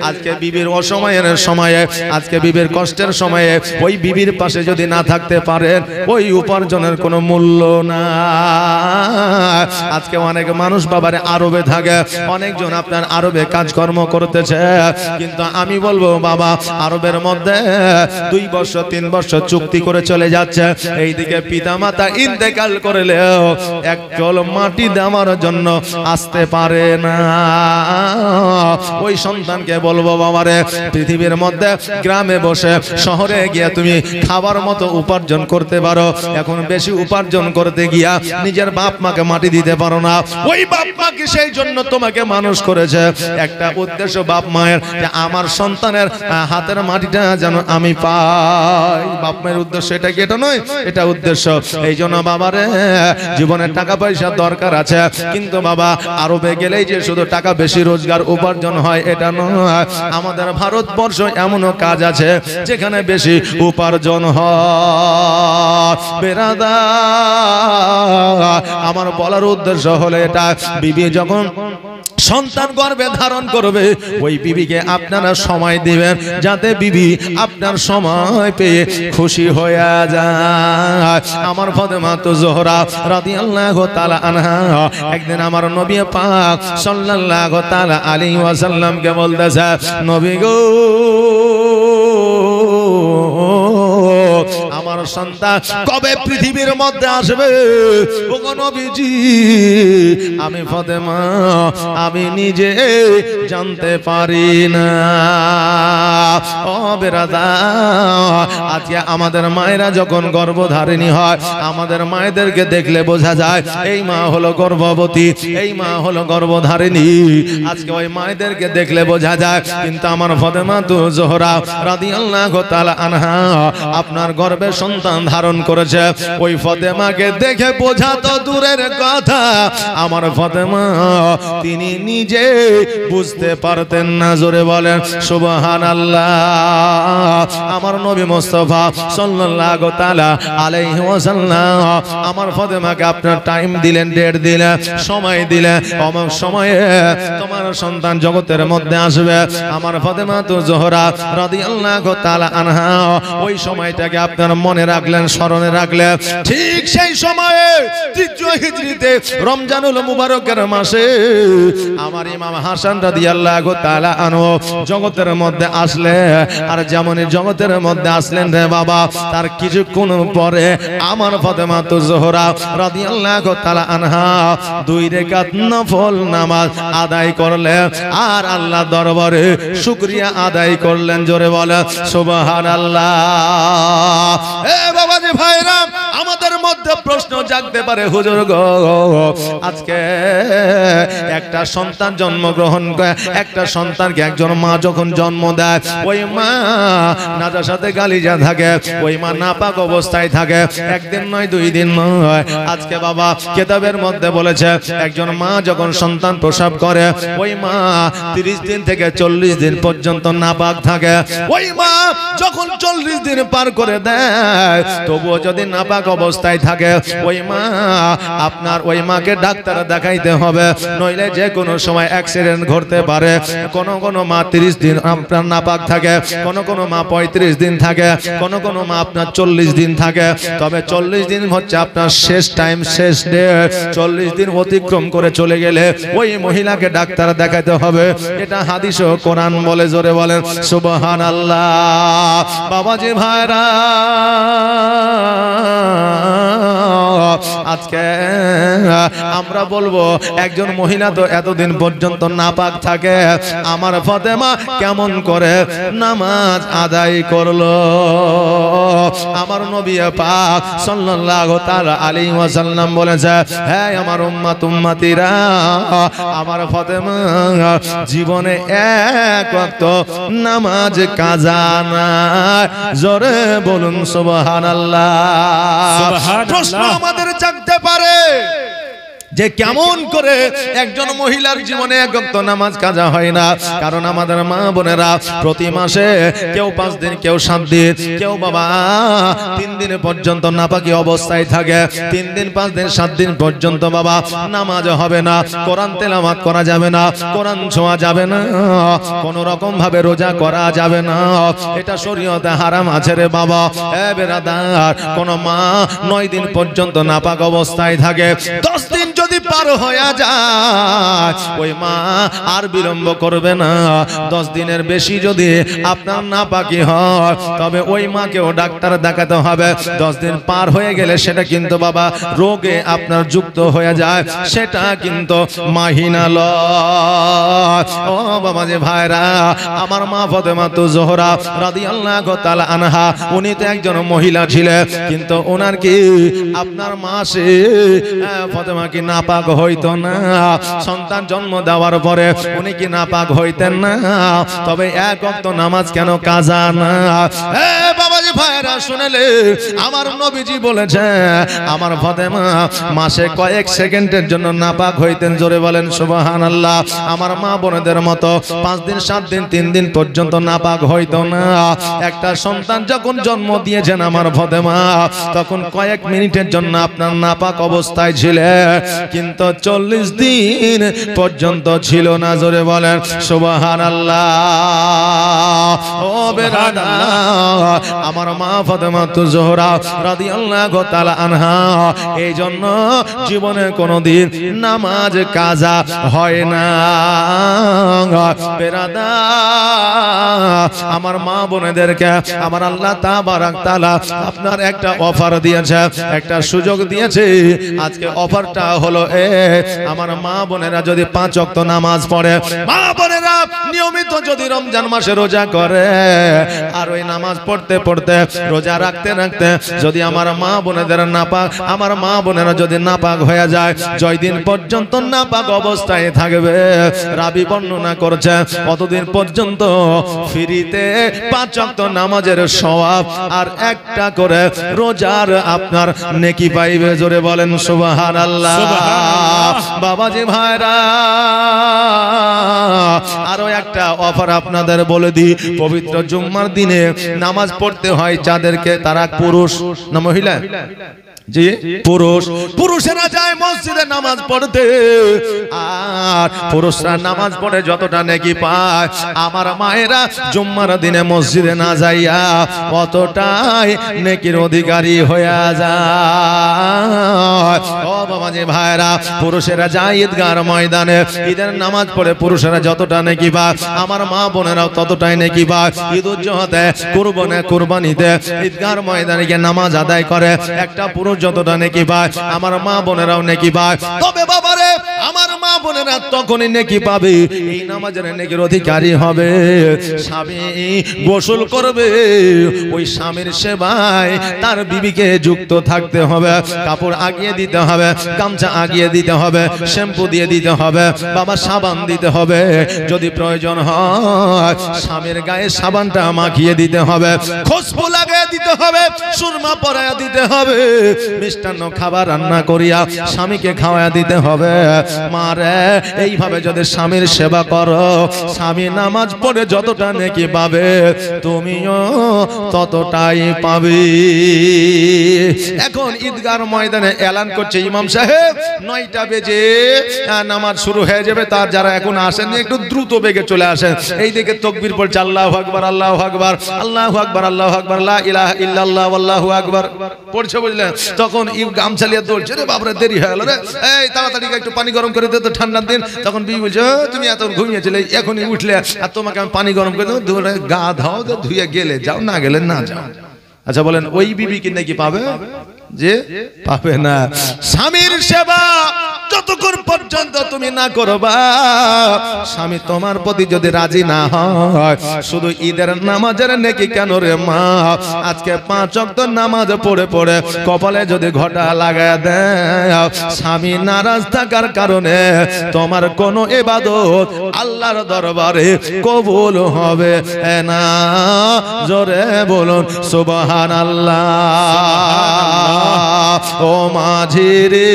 আজকে বিবির অসময়ের সময়ে, আজকে বিবির কষ্টের সময়ে ওই বিবির পাশে যদি না থাকতে পারেন, ওই উপার্জনের কোনো মূল্য না। আজকে অনেক মানুষ বাবারে আরবে থাকে, অনেকজন আপনার আরবে কাজকর্ম করতেছে, কিন্তু আমি বলবো বাবা আরবের মধ্যে 2 বছর 3 বছর চুক্তি করে চলে যাচ্ছে। এইদিকে পিতা মাতা ইন্তেকাল করলেও এক চল মাটি দেওয়ার জন্য আসতে পারে না। ওই সন্তানকে বলবো বাবারে, পৃথিবীর মধ্যে গ্রামে বসে শহরে গিয়া তুমি খাবার মতো উপার্জন করতে পারো, এখন বেশি উপার্জন করতে গিয়া নিজের বাপ মাকে মাটি দিতে পারো না। ওই বাপ মাকে সেই জন্য তোমাকে মানুষ করেছে, একটা উদ্দেশ্য বাপ মায়ের, যে আমার সন্তানের হাতের মাটিটা যেন আমি পাই। বাপ মায়ের উদ্দেশ্য এটা কি? এটা নয়, এটা উদ্দেশ্য। এই জন্য বাবারে জীবনের টাকা পয়সা দরকার আছে, কিন্তু বাবা আরবে গেলেই যে শুধু টাকা বেশি রোজগার উপার্জন হয় এটা নয়। আমাদের ভারতবর্ষ এমনও কাজ আছে যেখানে বেশি উপার্জন হয়। বেরাদা আমার বলার উদ্দেশ্য হলো এটা, বিবি যখন সন্তান গর্ভে ধারণ করবে, ওই বিবিকে আপনারা সময় দিবেন যাতে বিবি আপনার সময় পেয়ে খুশি হয়ে যায়। আমার ফাতেমা তো জোহরা রাদিয়াল্লাহু তাআলা আনহা একদিন আমার নবী পাক সাল্লাল্লাহু তাআলা আলাইহি ওয়াসাল্লামকে বলতেছে, নবী গো আমার সন্তান কবে পৃথিবীর মধ্যে আসবে? ওগো নবীজি, আমি ফাতেমা আমি নিজে জানতে পারি না। ও বেরাদার, আজকে আমাদের মায়েরা যখন গর্ভধারিণী হয়, আমাদের মায়েদেরকে দেখলে বোঝা যায় এই মা হলো গর্ভবতী, এই মা হলো গর্ভধারিণী। আজকে ওই মায়েদেরকে দেখলে বোঝা যায়, কিন্তু আমার ফাতেমা তো জোহরা রাদিয়াল্লাহু তাআলা আনহা আপনার গর্ভে সন্তান ধারণ করেছে। ওই ফাতেমাকে দেখে বোঝা তো দূরের কথা, আমার ফাতেমা তিনি নিজে বুঝতে পারতেন না। জোরে বলেন সুবহানাল্লাহ। আমার নবী মুস্তাফা সাল্লাল্লাহু তাআলা আলাইহি ওয়াসাল্লাম আমার ফাতেমাকে আপনার টাইম দিলেন, ডেট দিলেন, সময় দিলেন, অমুক সময়ে তোমার সন্তান জগতের মধ্যে আসবে। আমার ফাতেমা তো জোহরা রাদিয়াল্লাহু তাআলা আনহা ওই সময়টাকে আপনার মনে রাখলেন, স্মরণে রাখলেন। ঠিক সেই সময়ে তৃতীয় হিজরিতে রমজানুল মুবারকের মাসে আমার ইমাম হাসান রাদিয়াল্লাহু তাআলা আনহু জগতের মধ্যে আসলে, আর যেমনই জগতের মধ্যে আসলেন রে বাবা, তার কিছুক্ষণ পরে আমার ফাতেমা তো জোহরা রাদিয়াল্লাহু তাআলা আনহা 2 রাকাত নফল নামাজ আদায় করলেন আর আল্লাহ দরবারে শুকরিয়া আদায় করলেন। জোরে বলে সুবহানাল্লাহ। এ বাবাজি ভাইরা, আমাদের মধ্যে প্রশ্ন জাগতে পারে, হুজুর গো আজকে একটা সন্তান জন্মগ্রহণ করে, একটা সন্তানকে একজন মা যখন জন্ম দেয়, ওই মা নাজার সাথে গালিজা থাকে, ওই মা নাপাক অবস্থায় থাকে, একদিন নয় 2 দিন নয়। আজকে বাবা কিতাবের মধ্যে বলেছে একজন মা যখন সন্তান প্রসব করে, ওই মা 30 দিন থেকে 40 দিন পর্যন্ত নাপাক থাকে। ওই মা যখন 40 দিন পার করে দেয়, তবুও যদি নাপাক অবস্থায় থাকে, ওই মা আপনার ওই মাকে ডাক্তার দেখাইতে হবে, নইলে যে কোনো সময় অ্যাক্সিডেন্ট ঘটতে পারে। কোন মা 30 দিন আপনার নাপাক থাকে, কোন মা 35 দিন থাকে, কোন মা আপনার 40 দিন থাকে। তবে 40 দিন হচ্ছে আপনার শেষ টাইম, শেষ ডে। 40 দিন অতিক্রম করে চলে গেলে ওই মহিলাকে ডাক্তার দেখাতে হবে। এটা হাদিস ও কোরআন বলে। জোরে বলেন সুবহানাল্লাহ। বাবাজি ভাইরা, আজকে আমরা বলবো একজন মহিলা তো এতদিন পর্যন্ত নাপাক থাকে, আমার ফাতেমা কেমন করে নামাজ আদায় করলো? আমার নবী পাক সাল্লাল্লাহু তাআলা আলাইহি ওয়াসাল্লাম বলেছে, হ্যাঁ আমার উম্মত উম্মতিরা, আমার ফাতেমা জীবনে এক ওয়াক্ত নামাজ কাজা না। জোরে বলুন সুবহানাল্লাহ। প্রশ্ন আমাদের জাগতে পারে যে কেমন করে একজন মহিলার জীবনে এক ওয়াক্ত নামাজ কাজা হয় না? কারণ আমাদের মা বোনেরা প্রতি মাসে কেউ 5 দিন, কেউ 7 দিন, কেউ বাবা 3 দিন পর্যন্ত নাপাকি অবস্থায় থাকে। 3 দিন, 5 দিন, 7 দিন পর্যন্ত বাবা নামাজ হবে না, কোরআন তেলাওয়াত করা যাবে না, কোরআন ছোঁয়া যাবে না, কোন রকম ভাবে রোজা করা যাবে না। এটা শরীয়তে হারাম আছে রে বাবা। এ বেরাদার, কোন মা 9 দিন পর্যন্ত নাপাক অবস্থায় থাকে, 10 দিন যদি পার হয়ে যায়, ওই মা আর বিলম্ব করবে না। 10 দিনের বেশি যদি আপনার নাপাকি হয়, তবে ওই মাকেও ডাক্তার দেখাতে হবে। 10 দিন পার হয়ে গেলে সেটা কিন্তু বাবা রোগে আপনার যুক্ত হয়ে যায়, সেটা কিন্তু মাহিনা লয়। ও বাবা যে ভাইরা, আমার মা ফাতেমা তো জোহরা রাদিয়াল্লাহু তাআলা আনহা, উনি তো একজন মহিলা ছিলেন, কিন্তু ওনার কি আপনার মাসে ফাতেমা কি নাপাক হইতো না? সন্তান জন্ম দেওয়ার পরে উনি কি নাপাক হইতেন না? তবে এক ওয়াক্ত নামাজ কেন কাজা না? হে বাবাজি ভাইরা শুনেলে আমার নবীজি বলেছে আমার ফাতেমা মাসে কয়েক সেকেন্ডের জন্য নাপাক হইতেন। জোরে বলেন সুবহানাল্লাহ। আমার মা বোনেদের মতো 5 দিন 7 দিন 3 দিন পর্যন্ত নাপাক হইতো না। একটা সন্তান যখন জন্ম দিয়েছেন আমার ফাতেমা তখন কয়েক মিনিটের জন্য আপনার নাপাক অবস্থায় ছিলেন, কিন্তু 40 দিন পর্যন্ত ছিল না। জোরে বলেন সুবহানাল্লাহ। ও বেরাদা আমার মা ফাতেমা জোহরা রাদিয়াল্লাহু তাআলা আনহা এই জন্য জীবনে কোনোদিন নামাজ কাজা হয় না। বেরাদা আমার মা বোনেদেরকে আমার আল্লাহ তাবারাক তাআলা আপনার একটা অফার দিয়েছে, একটা সুযোগ দিয়েছে। আজকে অফারটা হলো আমার মা বোনেরা যদি 5 ওয়াক্ত নামাজ পড়ে, মা বোনেরা নিয়মিত যদি রমজান মাসে রোজা করে, আর ওই নামাজ পড়তে পড়তে রোজা রাখতে রাখতে যদি আমার মা বোনেদের নাপাক, আমার মা বোনেরা যদি নাপাক হয়ে যায়, যতদিন পর্যন্ত নাপাক অবস্থায় থাকবে রাবী বর্ণনা করছে অতদিন পর্যন্ত ফ্রিতে 5 ওয়াক্ত নামাজের সওয়াব আর একটা করে রোজার আপনার নেকি পাইবে। জোরে বলেন সুবহানাল্লাহ। বাবাজি ভাইরা আরো একটা অফার আপনাদের বলে দিই, পবিত্র জুম্মার দিনে নামাজ পড়তে হয় যাদেরকে, তারা পুরুষ না মহিলা? জি পুরুষ। পুরুষেরা যায় মসজিদে নামাজ পড়তে, আর পুরুষরা নামাজ পড়ে যতটা নেকি পায় আমার মায়েরা জুম্মার দিনে মসজিদে না যাইয়া অতটাই নেকির অধিকারী হয়ে যায়। ও বাবাজি ভাইরা পুরুষেরা যায় ঈদগাহর ময়দানে, ঈদের নামাজ পড়ে পুরুষেরা যতটা নেকি পায় আমার মা বোনেরাও ততটাই নেকি পায়। ঈদ উজ্জহাতে কুরবানিতে ঈদগাহর ময়দানে গিয়ে নামাজ আদায় করে একটা পুরুষ যতটা নেকি পায় আমার মা বোনেরাও নেকি পায়। তবে বাবারে আমার মা বোনেরা তখনই নেকি পাবে, এই নামাজের নেকির অধিকারী হবে স্বামী গোসল করবে, ওই স্বামীর সেবায় তার বিবিকে যুক্ত থাকতে হবে, কাপড় আগিয়ে দিতে হবে, গামছা আগিয়ে দিতে হবে, শ্যাম্পু দিয়ে দিতে হবে, বাবা সাবান দিতে হবে, যদি প্রয়োজন হয় স্বামীর গায়ে সাবানটা মাখিয়ে দিতে হবে, খুশবু লাগিয়ে দিতে হবে, সুরমা পরায়া দিতে হবে, মিষ্টান্ন খাবার রান্না করিয়া স্বামীকে খাওয়া দিতে হবে। মারে এইভাবে যদি স্বামীর সেবা করো, স্বামী নামাজ পড়ে যতটা নেকি পাবে তুমিও ততটাই পাবে। এখন ঈদগাহর ময়দানে এলান করছে ইমাম সাহেব 9টা বেজে নামাজ শুরু হয়ে যাবে, তার যারা এখন আসেননি একটু দ্রুত বেগে চলে আসেন। এই দিকে তাকবীর পড়ছে আল্লাহু আকবার আল্লাহু আকবার আল্লাহু আকবার আল্লাহু আকবার লা ইলাহা ইল্লাল্লাহ আল্লাহু আকবার পড়ছে, বুঝলেন? তখন গামছা লিয়ে দৌড়ছে, রে বাবরে দেরি হয়ে গেল রে, এই তাড়াতাড়ি একটু পানি গরম করে দে তো ঠান্ডার দিন। তখন বিবি বলছে তুমি এত ঘুমিয়েছিলে, এখনই উঠলে আর তোমাকে আমি পানি গরম করে দেবো, গা ধাও তো ধুয়ে গেলে যাও, না গেলে না যাও। আচ্ছা বলেন ওই বিবি কি নাকি পাবে? যে পাবে না। স্বামীর সেবা যতক্ষণ পর্যন্ত তুমি না করবা, স্বামী তোমার প্রতি যদি রাজি না হয়, শুধু ঈদের নামাজের নেকি কেন রে মা, আজকে 5 ওয়াক্ত নামাজ পড়ে পড়ে কপালে যদি ঘটা লাগায় দেয়, স্বামী নারাজ থাকার কারণে তোমার কোনো ইবাদত আল্লাহর দরবারে কবুল হবে না। জোরে বলুন সুবহানাল্লাহ। ও মাঝি রে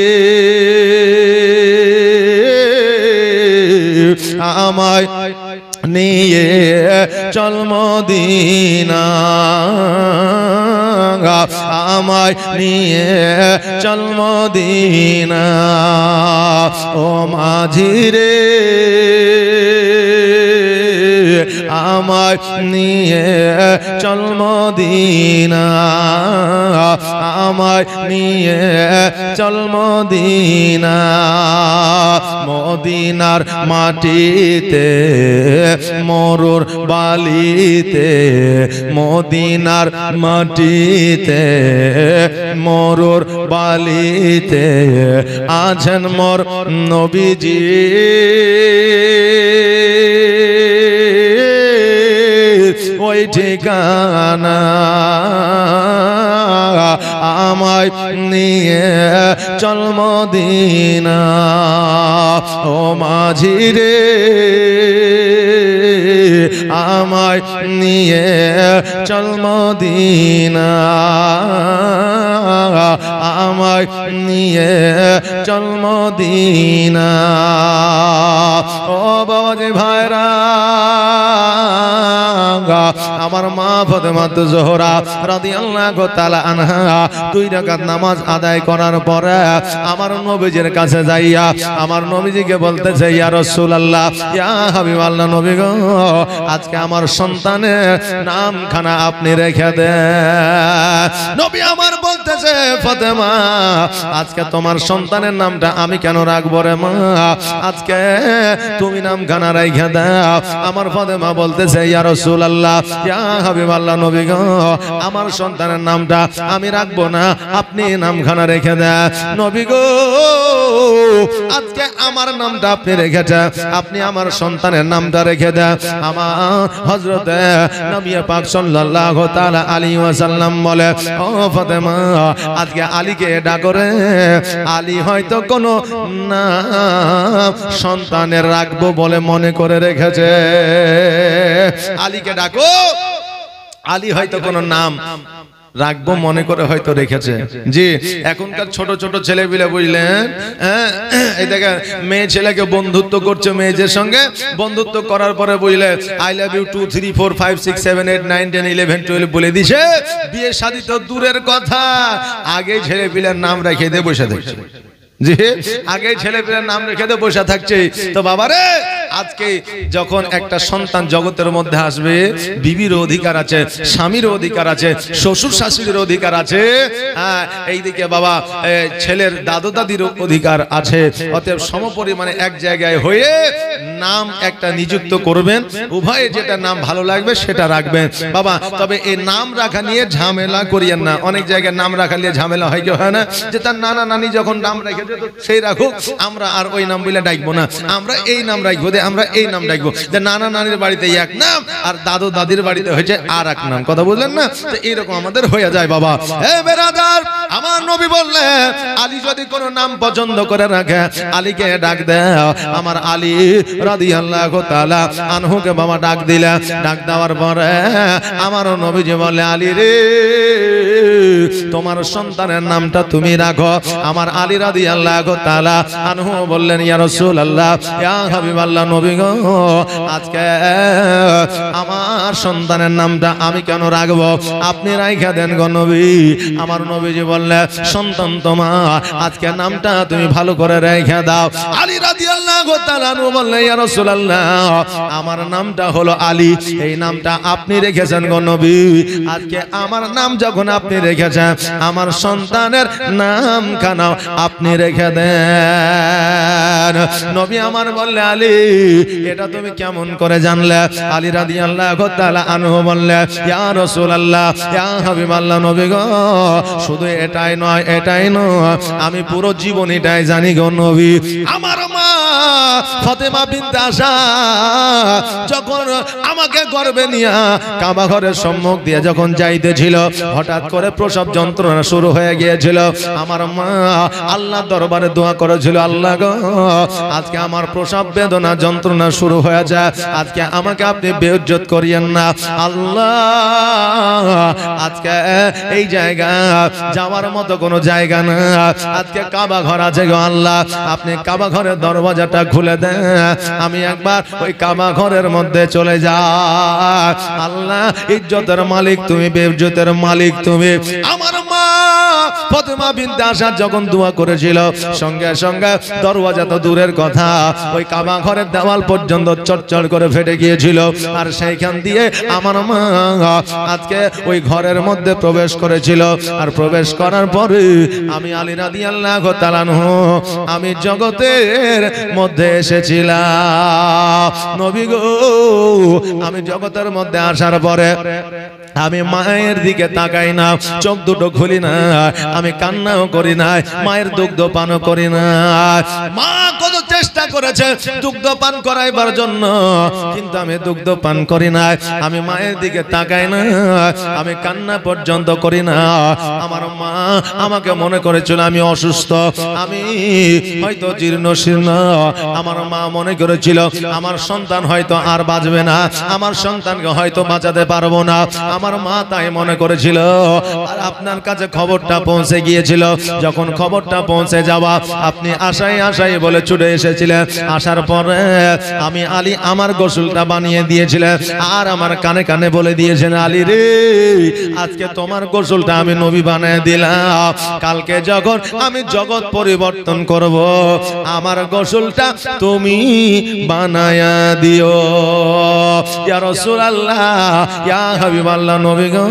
আমায় নিয়ে চল মদিনা, আমায় নিয়ে চল মদিনা। ও মাঝি রে আমায় নিয়ে চল মদিনা, আমায় নিয়ে চল মদিনা। মদিনার মাটিতে মরুর বালিতে, মদিনার মাটিতে মরুর বালিতে আছেন মোর নবীজি, ওই ঠিকানা আমায় নিয়ে চল মদিনা ও মাঝি রে আমায় নিয়ে চল মদিনা আমায় নিয়ে চল মদিনা ও বাবাজি ভাইরা আমার মা ফাতেমা জোহরা রাদিয়াল্লাহু তাআলা আনহা 2 রাকাত নামাজ আদায় করার পরে আমার নবীজির কাছে যাইয়া আমার নবীজিকে বলতেছে ইয়া রাসূলুল্লাহ ইয়া হাবিবাল্লাহ নবী গো আজকে আমার সন্তানের নামখানা আপনি রেখে দেন নবী আমার বলতেছে ফাতেমা আজকে তোমার সন্তানের নামটা আমি কেন রাখবো রে মা আজকে তুমি নামখানা রেখে দাও আমার ফাতেমা বলতেছে ইয়া রাসূলুল্লাহ ইয়া হাবিবাল্লাহ নবী গো আমার সন্তানের নামটা আমি রাখবো না আপনি নামখানা রেখে দেন নবী গো আজকে আমার নামটা আপনি রেখেছেন আপনি আমার সন্তানের নামটা রেখে দেন আমার হযরত নবী পাক সাল্লাল্লাহু তাআলা আলাইহি ওয়াসাল্লাম বলে ও ফাতেমা আজকে আলীকে ডাকো রে আলী হয়তো কোনো নাম সন্তানের রাখবো বলে মনে করে রেখেছে আলীকে ডাকো আলী হয়তো কোনো নাম রাখবো মনে করে হয়তো রেখেছে জি এখনকার ছোট ছোট ছেলে পিলে বুঝলেন এই দেখেন মেয়ে ছেলেকে বন্ধুত্ব করছে মেয়েদের সঙ্গে বন্ধুত্ব করার পরে বুঝলে আই লাভ ইউ 2 3 4 5 6 7 8 9 10 11 12 বলে দিছে বিয়ে শাদী তো দূরের কথা আগে ছেলে পিলের নাম রেখে দিয়ে বসে থাকছে জি আগে ছেলে পিলের নাম রেখে দিয়ে বসে থাকছে তো বাবারে আজকে যখন একটা সন্তান জগতের মধ্যে আসবে বিবির অধিকার আছে স্বামীর অধিকার আছে শ্বশুর শাশুড়ির অধিকার আছে এইদিকে বাবা ছেলের দাদু দাদির অধিকার আছে অতএব সমপরিমাণে এক জায়গায় হয়ে নাম একটা নিযুক্ত করবেন উভয়ে যেটা নাম ভালো লাগবে সেটা রাখবেন বাবা তবে এই নাম রাখা নিয়ে ঝামেলা করিয়েন না অনেক জায়গায় নাম রাখা নিয়ে ঝামেলা হয় কি হয় না যে তার নানা নানি যখন নাম রেখে সেই রাখো আমরা আর ওই নাম বলে ডাকবো না আমরা এই নাম রাখবো আমরা এই নাম ডাকবো যে নানা নানির বাড়িতে এক নাম আর দাদু দাদির বাড়িতে হয়েছে আর এক নাম কথা বুঝলেন না তো এইরকম আমাদের হয়ে যায় বাবা হে বেরাদার আমার নবী বললেন আলী যদি কোনো নাম পছন্দ করে রাখে আলীকে ডাক দাও আমার আলী রাদিয়াল্লাহু তাআলা আনহুকে বাবা ডাক দিলেন ডাক দেওয়ার পরে আমার নবীজি বলে আলী রে তোমার সন্তানের নামটা তুমি রাখো আমার আলী রাদিয়াল্লাহু তাআলা আনহু বললেন ইয়া রাসূলুল্লাহ ইয়া হাবিবাল্লাহ নবী গো আজকে আমার সন্তানের নামটা আমি কেন রাখবো আপনি রাইখা দেন গো নবী আমার নবীজি বললেন সন্তান তোমার আজকে নামটা তুমি ভালো করে রেখে দাও আলী রাদিয়াল্লাহু তাআলা আনহু বললেন ইয়া রাসূলুল্লাহ আমার নামটা হলো আলী এই নামটা আপনি রেখেছেন গো নবী আজকে আমার নাম যখন আপনি রেখেছেন আমার সন্তানের নামখানা আপনি রেখে দেন নবী আমার বললে আলী এটা তুমি কেমন করে জানলে আলী রাদিয়াল্লাহু তাআলা আনহু বললেন ইয়া রাসূলুল্লাহ ইয়া হাবিবাল্লাহ নবী গো শুধু এটাই নয় আমি পুরো জীবনীটাই জানি গো নবী আমার মা ফাতেমা বিনতে আসাদ যখন আমাকে গর্ভে নিয়ে কাবা ঘরের সম্মুখ দিয়ে যখন যাইতেছিল হঠাৎ করে প্রসব যন্ত্রণা শুরু হয়ে গিয়েছিল আমার মা আল্লাহ দরবারে দোয়া করেছিল আল্লাহ গো আজকে আমার প্রসব বেদনা যন্ত্রণা শুরু হয়ে যায় আজকে আমাকে আপনি বেইজ্জত করিয়েন না আল্লাহ আজকে এই জায়গা যাওয়ার মতো কোনো জায়গা না আজকে কাবা ঘর আছে গো আল্লাহ আপনি কাবা ঘরের দরওয়াজাটা খুলে দেন আমি একবার ওই কাবা ঘরের মধ্যে চলে যাই আল্লাহ ইজ্জতের মালিক তুমি বেইজ্জতের মালিক তুমি আমার মা ফাতেমা বিনতে আসাদ যখন দোয়া করেছিল সঙ্গে সঙ্গে দরওয়াজা তো দূরের কথা ওই কাবা ঘরের দেওয়াল পর্যন্ত চড়চড় করে ফেটে গিয়েছিল আর সেইখান দিয়ে আমার মা আজকে ওই ঘরের মধ্যে প্রবেশ করেছিল আর প্রবেশ করার পরে আমি আলী রাদিয়াল্লাহু তাআলা আনহু আমি জগতের মধ্যে এসেছিলাম নবী গো আমি জগতের মধ্যে আসার পরে আমি মায়ের দিকে তাকাই না, চোখ দুটো খুলি না, আমি কান্নাও করি না, মায়ের দুগ্ধ পানও করি না। মা কত চেষ্টা করেছে দুগ্ধ পান করাইবার জন্য, কিন্তু আমি দুগ্ধ পান করি না। আমি মায়ের দিকে তাকাই না, আমি কান্না পর্যন্ত করি না। আমার মা আমাকে মনে করেছিল আমি অসুস্থ, আমি হয়তো জীর্ণ শীর্ণ। আমার মা মনে করেছিল আমার সন্তান হয়তো আর বাঁচবে না, আমার সন্তানকে হয়তো বাঁচাতে পারবো না। আমার মা তাই মনে করেছিল। আর আপনার কাছে খবরটা পৌঁছে গিয়েছিল, যখন খবরটা পৌঁছে যাওয়া আপনি আশাই আশাই বলে ছুটে এসেছিলেন। আসার পরে আমি আলী আমার গোসলটা বানিয়ে দিয়েছিলেন, আর আমার কানে কানে বলে দিয়েছেন, আলী রে আজকে তোমার গোসলটা আমি নবী বানিয়ে দিলাম, কালকে যখন আমি জগৎ পরিবর্তন করব আমার গোসলটা তুমি বানায়া দিও। ইয়া রাসূলুল্লাহ, ইয়া হাবিবাল্লাহ, নবী গো,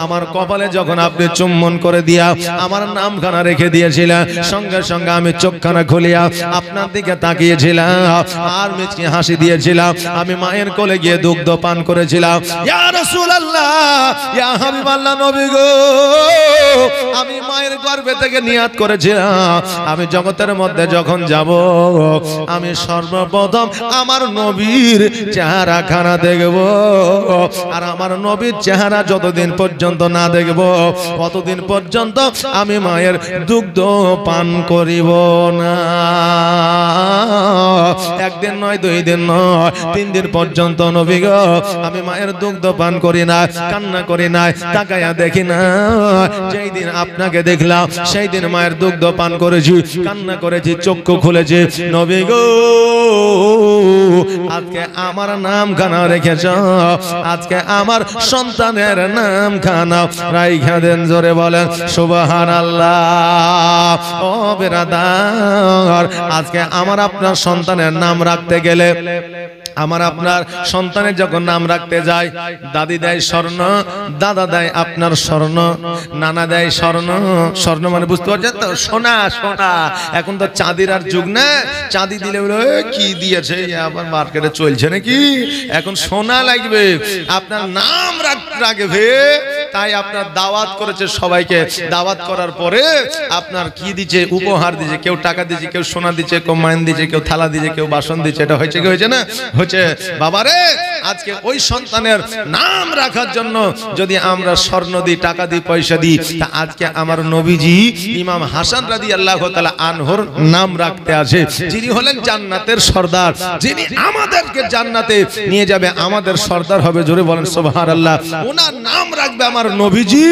আমার কপালে যখন আপনি চুম্বন করে দিয়া আমার নামখানা রেখে দিয়েছিলেন, সঙ্গে সঙ্গে আমি চোখখানা খুলিয়া আপনার দিকে তাকিয়েছিলাম আর মিষ্টি হাসি দিয়েছিলাম। আমি মায়ের কোলে গিয়ে দুগ্ধ পান করেছিলাম। ইয়া রাসূলুল্লাহ, ইয়া হাবিবাল্লাহ, নবী গো, আমি মায়ের গর্ভে থেকে নিয়াত করেছিলাম আমি জগতের মধ্যে যখন যাব আমি সর্বপ্রথম আমার নবীর চেহারা খানা দেখব। আর আমার নবীর চেহারা যতদিন পর্যন্ত না দেখব ততদিন পর্যন্ত আমি মায়ের দুগ্ধ পান করিব না। একদিন নয়, 2 দিন নয়, 3 দিন পর্যন্ত নবী গো আমি মায়ের দুগ্ধ পান করি না, কান্না করি না, তাকায়া দেখি না। যেই দিন আপনাকে দেখলাম সেই দিন মায়ের দুগ্ধ পান করেছি, কান্না করেছি, চক্ষু খুলেছি। নবী গো আজকে আমার নাম খানা রেখেছ, আজকে আমার সন্তানের নাম খানা রাইখা দেন। জোরে বলেন সুবহানাল্লাহ। ও বেরাদার, আজকে আমার আপনার সন্তানের নাম রাখতে গেলে, আমার আপনার সন্তানের যখন নাম রাখতে যায়, দাদি দেয় স্বর্ণ, দাদা দেয় আপনার স্বর্ণ, নানা দেয় স্বর্ণ। স্বর্ণ মানে বুঝতে পারছেন তো, সোনা। সোনা এখন তো চাঁদির আর যুগ না, চাঁদি দিলে বলে কি দিয়েছে আবার মার্কেটে চলছে নাকি, এখন সোনা লাগবে। আপনার নাম রাখবে, তাই আপনার দাওয়াত করেছে সবাইকে। দাওয়াত করার পরে আপনার কি দিচ্ছে, উপহার দিচ্ছে, কেউ টাকা দিচ্ছে, কেউ সোনা দিচ্ছে, কেউ মাইন দিচ্ছে, কেউ থালা দিচ্ছে, কেউ বাসন দিচ্ছে। এটা হয়েছে কি হয়েছে না হচ্ছে? বাবারে আজকে ওই সন্তানের নাম রাখার জন্য যদি আমরা স্বর্ণ দিই, টাকা দিই, পয়সা দিই, তা আজকে আমার নবীজি ইমাম হাসান রাদিয়াল্লাহু তাআলা আনহুর নাম রাখতে আসে, যিনি হলেন জান্নাতের সর্দার, যিনি আমাদেরকে জান্নাতে নিয়ে যাবে, আমাদের সর্দার হবে। জোরে বলেন সুবহানাল্লাহ। ওনার নাম রাখবে আমার নবীজি।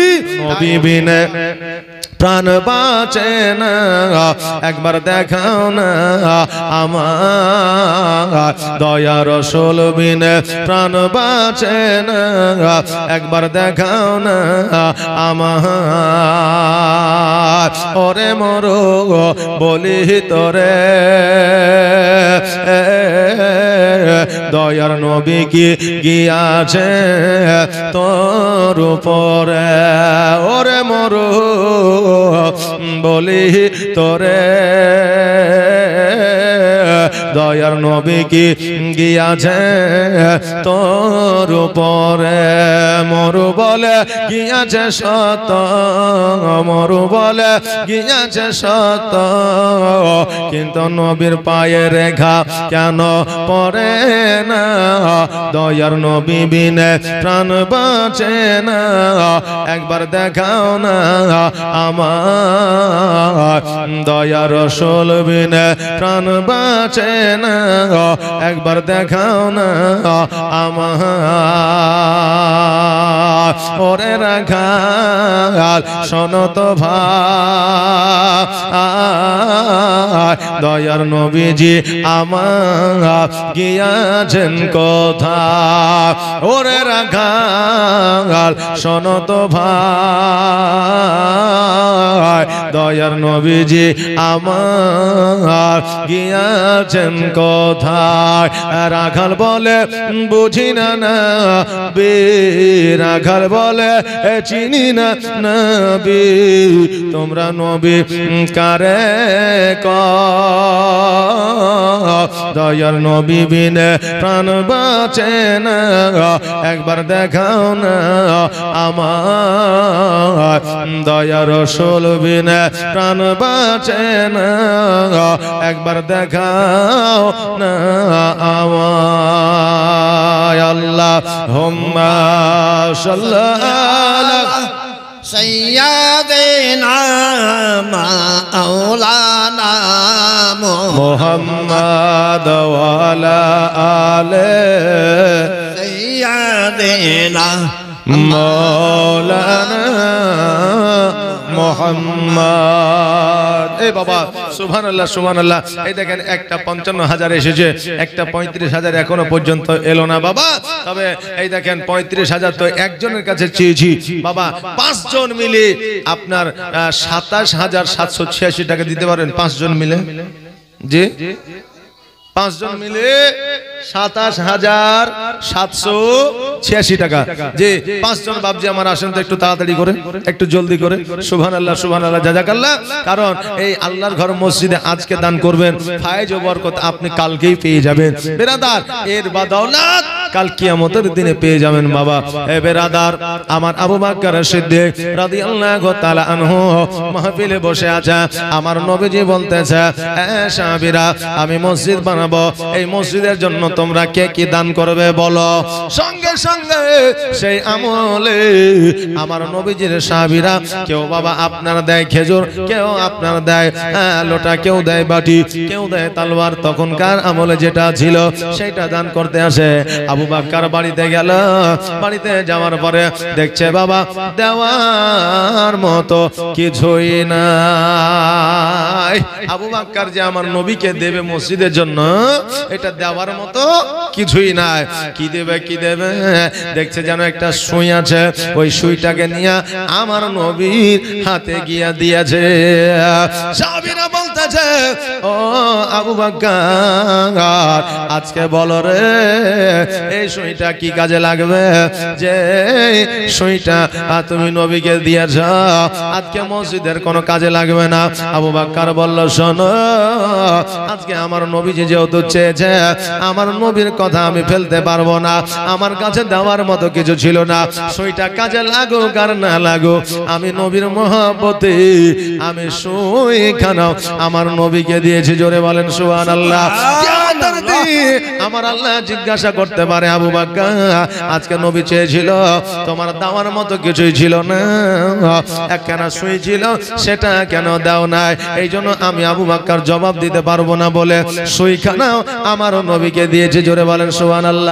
নবী বিনে প্রাণ বাঁচে না, একবার দেখাও না আমার দয়া রাসূল বিনে প্রাণ বাঁচে না, একবার দেখাও না আমার। ওরে মরো বলি তোরে দয়ার নবী কি গিয়াছে তোর উপরে। ওরে মরো বলি তোরে দয়ার নবী কি গিয়াছে তোর উপরে। মরু বলে গিয়াছে সত, মরু বলে গিয়াছে সত, কিন্তু নবীর পায়ে রেখা কেন পড়ে না? দয়ার নবী বিনে প্রাণ বাঁচে না, একবার দেখাও না আমার দয়ার রাসূল বিনে প্রাণ বাঁচে না, একবার দেখাও না আমার। ওরে রাখাল শোনো তো ভাই, দয়ার নবীজি আমার গিয়াছেন কোথায়? ওরে রাখাল শোনো তো ভাই, দয়ার নবীজি আমার গিয়াছেন কোথায় রাখাল বলে বুঝি না নবী রাখাল বলে চিনি না নবী তোমরা নবী কারে দয়ার নবী বিনে প্রাণ বাঁচে না একবার দেখাও না আমার দয়ার রাসূল বিনে প্রাণ বাঁচে না একবার দেখাও না আমার আল্লাহুম্মা সাল্লি سيدنا مولانا محمد وعلى آله سيدنا مولانا মোহাম্মদ এই বাবা সুবহানাল্লাহ সুবহানাল্লাহ এই দেখেন একটা ৫৫,০০০ এসেছে একটা ৩৫,০০০ এখনো পর্যন্ত এলো না বাবা তবে এই দেখেন ৩৫,০০০ তো একজনের কাছে চেয়েছি বাবা ৫ জন মিলে আপনার ২৭,৭৮৬ টাকা দিতে পারেন ৫ জন মিলে জি ৫ জন মিলে ২৭,৭৮৬ টাকা যে ৫ জন বাবজি আমার আসেন তো একটু তাড়াতাড়ি করে একটু জলদি করে সুবহানাল্লাহ সুবহানাল্লাহ জাযাকাল্লাহ কারণ এই আল্লাহর ঘর মসজিদে আজকে দান করবেন ফায়েজ ও বরকত আপনি কালকেই পেয়ে যাবেন বেরাদার এর বাদৌলত কাল কিয়ামতের দিনে পেয়ে যাবেন বাবা এ বেরাদার আমার আবু বকর সিদ্দিক রাদিয়াল্লাহু তাআলা আনহু মাহফিলে বসে আছে আমার নবীজি বলতেছে এ সাহাবীরা আমি মসজিদ বানাবো এই মসজিদের জন্য তোমরা কে কি দান করবে বলো সঙ্গে সঙ্গে সেই আমলে আমার নবীজির সাহাবীরা কেউ বাবা আপনার দেয় খেজুর কেউ আপনার দেয় লোটা কেউ দেয় বাটি কেউ দেয় তলোয়ার তখনকার আমলে যেটা ছিল সেটা দান করতে আসে আবু বকর বাড়িতে গেল বাড়িতে যাওয়ার পরে দেখছে বাবা দেওয়ার মতো কিছুই নাই আবু বকর যে আমার নবীকে দেবে মসজিদের জন্য এটা দেওয়ার মতো কিছুই নাই কি দেবে দেখছে যেন একটা সুই আছে ওই সুইটাকে নিয়ে আমার নবীর হাতে গিয়া দিয়েছে সাহাবীরা বলতেছে ও আবু বকর আজকে বলো রে এই সুইটা কি কাজে লাগবে যে সুইটা তুমি নবীকে দিয়েছ আজকে মসজিদের কোনো কাজে লাগবে না আবু বকর বলল শোনো আজকে আমার নবী যেহেতু চেয়েছে আমার নবীর কথা আমি ফেলতে পারবো না আমার কাছে দেওয়ার মতো কিছু ছিল না সুইটা কাজে লাগুক আর না লাগুক আমি নবীর মহব্বতে আমি সুই খানাও আমার নবীকে দিয়েছি জোরে বলেন সুবহানাল্লাহ আমার আল্লাহ জিজ্ঞাসা করতে পারে আবু বকর আজকে নবী চেয়েছিল তোমার দেওয়ার মতো কিছুই ছিল না একখানা সুই ছিল সেটা কেন দাও নাই এই জন্য আমি আবু বকর জবাব দিতে পারবো না বলে সুইখানাও আমার নবীকে দিয়েছে জোরে বলেন সুবহানাল্লাহ।